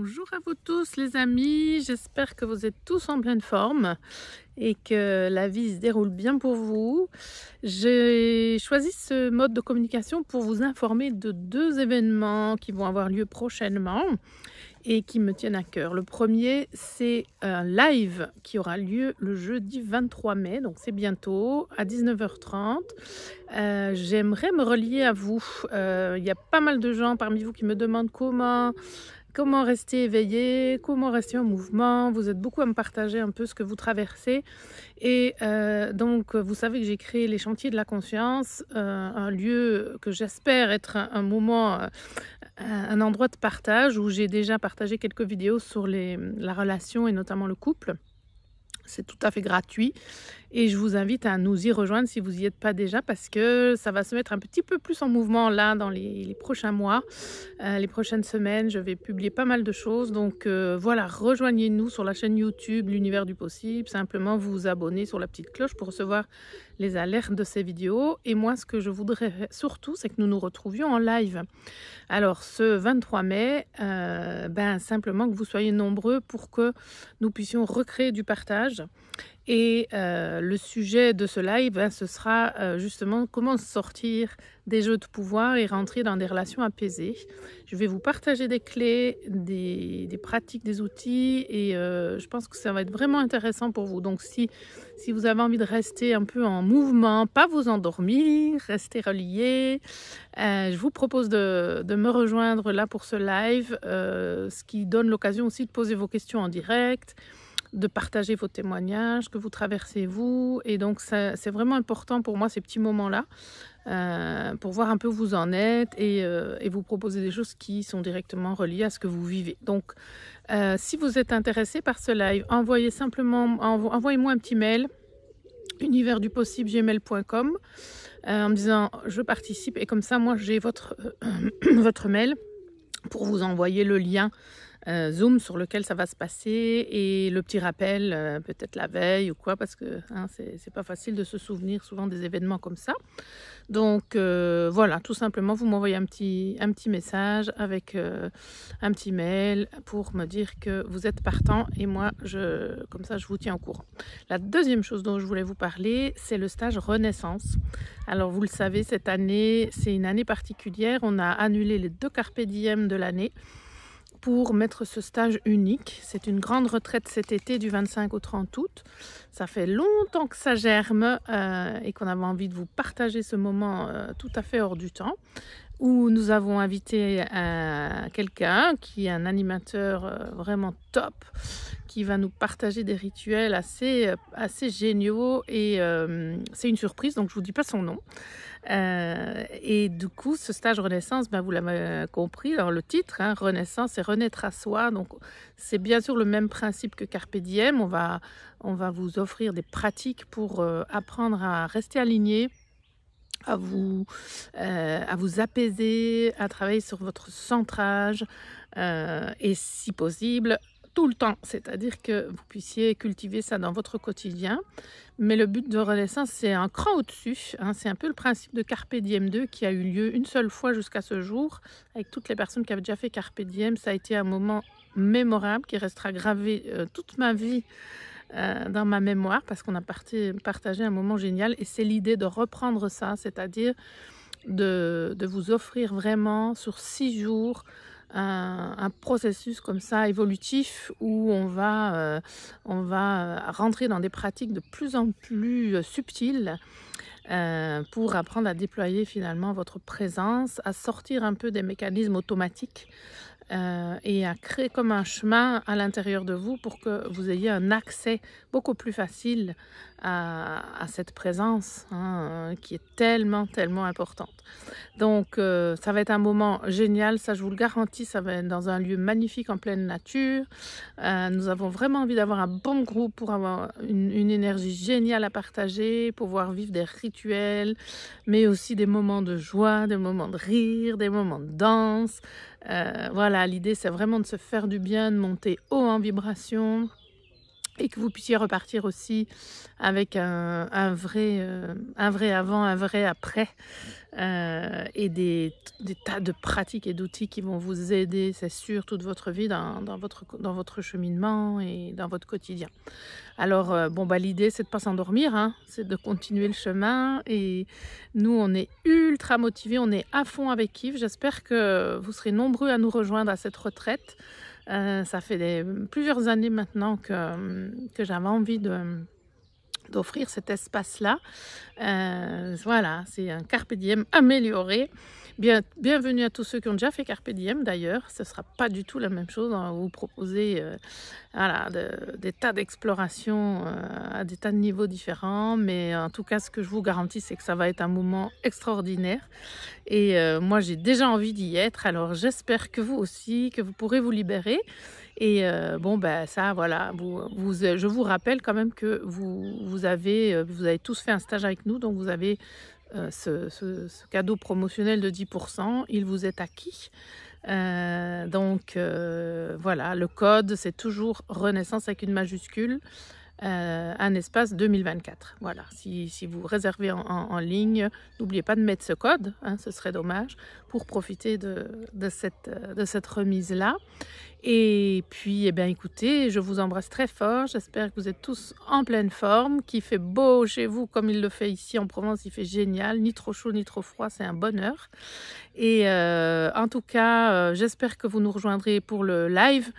Bonjour à vous tous les amis, j'espère que vous êtes tous en pleine forme et que la vie se déroule bien pour vous. J'ai choisi ce mode de communication pour vous informer de deux événements qui vont avoir lieu prochainement et qui me tiennent à cœur. Le premier, c'est un live qui aura lieu le jeudi 23 mai, donc c'est bientôt à 19h30. J'aimerais me relier à vous. Il y a pas mal de gens parmi vous qui me demandent comment rester éveillé, comment rester en mouvement. Vous êtes beaucoup à me partager un peu ce que vous traversez. Et donc, vous savez que j'ai créé les Chantiers de la Conscience, un lieu que j'espère être un moment, un endroit de partage où j'ai déjà partagé quelques vidéos sur la relation et notamment le couple. C'est tout à fait gratuit et je vous invite à nous y rejoindre si vous n'y êtes pas déjà parce que ça va se mettre un petit peu plus en mouvement là dans les prochains mois, les prochaines semaines. Je vais publier pas mal de choses donc voilà, rejoignez-nous sur la chaîne YouTube L'Univers du Possible. Simplement vous abonner sur la petite cloche pour recevoir les alertes de ces vidéos. Et moi, ce que je voudrais surtout, c'est que nous nous retrouvions en live. Alors, ce 23 mai, simplement que vous soyez nombreux pour que nous puissions recréer du partage. Et le sujet de ce live, ce sera justement comment sortir des jeux de pouvoir et rentrer dans des relations apaisées. Je vais vous partager des clés, des pratiques, des outils et je pense que ça va être vraiment intéressant pour vous. Donc si vous avez envie de rester un peu en mouvement, pas vous endormir, rester relié, je vous propose de me rejoindre là pour ce live, ce qui donne l'occasion aussi de poser vos questions en direct, de partager vos témoignages que vous traversez vous. Et donc c'est vraiment important pour moi ces petits moments-là, pour voir un peu où vous en êtes et vous proposer des choses qui sont directement reliées à ce que vous vivez. Donc si vous êtes intéressé par ce live, envoyez-moi un petit mail universdupossible@gmail.com en me disant je participe, et comme ça moi j'ai votre mail pour vous envoyer le lien Zoom sur lequel ça va se passer et le petit rappel peut-être la veille ou quoi, parce que c'est pas facile de se souvenir souvent des événements comme ça. Donc voilà, tout simplement vous m'envoyez un petit message avec un petit mail pour me dire que vous êtes partant et moi comme ça je vous tiens au courant. La deuxième chose dont je voulais vous parler, c'est le stage Renaissance. Alors vous le savez, cette année c'est une année particulière, on a annulé les 2 carpe diem de l'année pour mettre ce stage unique. C'est une grande retraite cet été du 25 au 30 août. Ça fait longtemps que ça germe et qu'on avait envie de vous partager ce moment tout à fait hors du temps, où nous avons invité quelqu'un qui est un animateur vraiment top, qui va nous partager des rituels assez géniaux et c'est une surprise, donc je vous dis pas son nom. Et du coup, ce stage Renaissance, vous l'avez compris dans le titre, Renaissance, c'est renaître à soi. Donc, c'est bien sûr le même principe que Carpe Diem. On va vous offrir des pratiques pour apprendre à rester aligné, à vous apaiser, à travailler sur votre centrage et si possible tout le temps, c'est-à-dire que vous puissiez cultiver ça dans votre quotidien. Mais le but de Renaissance, c'est un cran au-dessus, c'est un peu le principe de Carpe Diem 2 qui a eu lieu une seule fois jusqu'à ce jour, avec toutes les personnes qui avaient déjà fait Carpe Diem. Ça a été un moment mémorable qui restera gravé toute ma vie dans ma mémoire, parce qu'on a partagé un moment génial, et c'est l'idée de reprendre ça, c'est-à-dire de vous offrir vraiment sur 6 jours un processus comme ça évolutif où on va rentrer dans des pratiques de plus en plus subtiles pour apprendre à déployer finalement votre présence, à sortir un peu des mécanismes automatiques et à créer comme un chemin à l'intérieur de vous pour que vous ayez un accès beaucoup plus facile à cette présence qui est tellement importante. Donc ça va être un moment génial, ça je vous le garantis. Ça va être dans un lieu magnifique en pleine nature. Nous avons vraiment envie d'avoir un bon groupe pour avoir une énergie géniale à partager, pouvoir vivre des rituels, mais aussi des moments de joie, des moments de rire, des moments de danse. Voilà, l'idée c'est vraiment de se faire du bien, de monter haut en vibration, et que vous puissiez repartir aussi avec un vrai avant, un vrai après, et des tas de pratiques et d'outils qui vont vous aider, c'est sûr, toute votre vie dans votre cheminement et dans votre quotidien. Alors, bon, bah, l'idée, c'est de pas s'endormir, hein, c'est de continuer le chemin et nous, on est ultra motivés, on est à fond avec Yves. J'espère que vous serez nombreux à nous rejoindre à cette retraite. Ça fait plusieurs années maintenant que j'avais envie d'offrir cet espace-là. Voilà, c'est un carpe diem amélioré. Bienvenue à tous ceux qui ont déjà fait carpe diem d'ailleurs, ce ne sera pas du tout la même chose. On va vous proposer voilà, des tas d'explorations à des tas de niveaux différents, mais en tout cas ce que je vous garantis c'est que ça va être un moment extraordinaire et moi j'ai déjà envie d'y être, alors j'espère que vous aussi, que vous pourrez vous libérer. Et bon, ben ça, voilà, je vous rappelle quand même que vous avez tous fait un stage avec nous, donc vous avez ce cadeau promotionnel de 10%, il vous est acquis. Donc voilà, le code, c'est toujours Renaissance avec une majuscule, un espace 2024. Voilà, si vous réservez en ligne, n'oubliez pas de mettre ce code, hein, ce serait dommage, pour profiter de cette remise-là. Et puis, eh bien, écoutez, je vous embrasse très fort. J'espère que vous êtes tous en pleine forme, qu'il fait beau chez vous comme il le fait ici en Provence. Il fait génial, ni trop chaud ni trop froid, c'est un bonheur. Et en tout cas, j'espère que vous nous rejoindrez pour le live.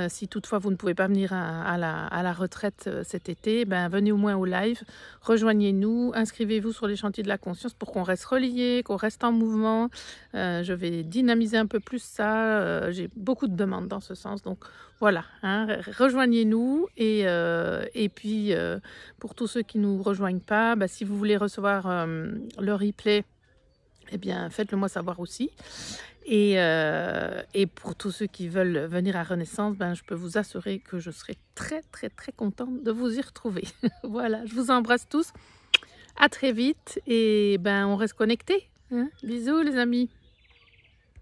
Si toutefois vous ne pouvez pas venir à la retraite cet été, ben venez au moins au live, rejoignez-nous, inscrivez-vous sur les chantiers de la conscience pour qu'on reste reliés, qu'on reste en mouvement. Je vais dynamiser un peu plus ça, j'ai beaucoup de demandes dans ce sens, donc voilà, hein, rejoignez-nous et puis pour tous ceux qui ne nous rejoignent pas, ben, si vous voulez recevoir le replay, eh bien faites-le moi savoir aussi. Et pour tous ceux qui veulent venir à Renaissance, ben, je peux vous assurer que je serai très, très, très contente de vous y retrouver. Voilà, je vous embrasse tous. À très vite et ben, on reste connectés, hein. Bisous les amis.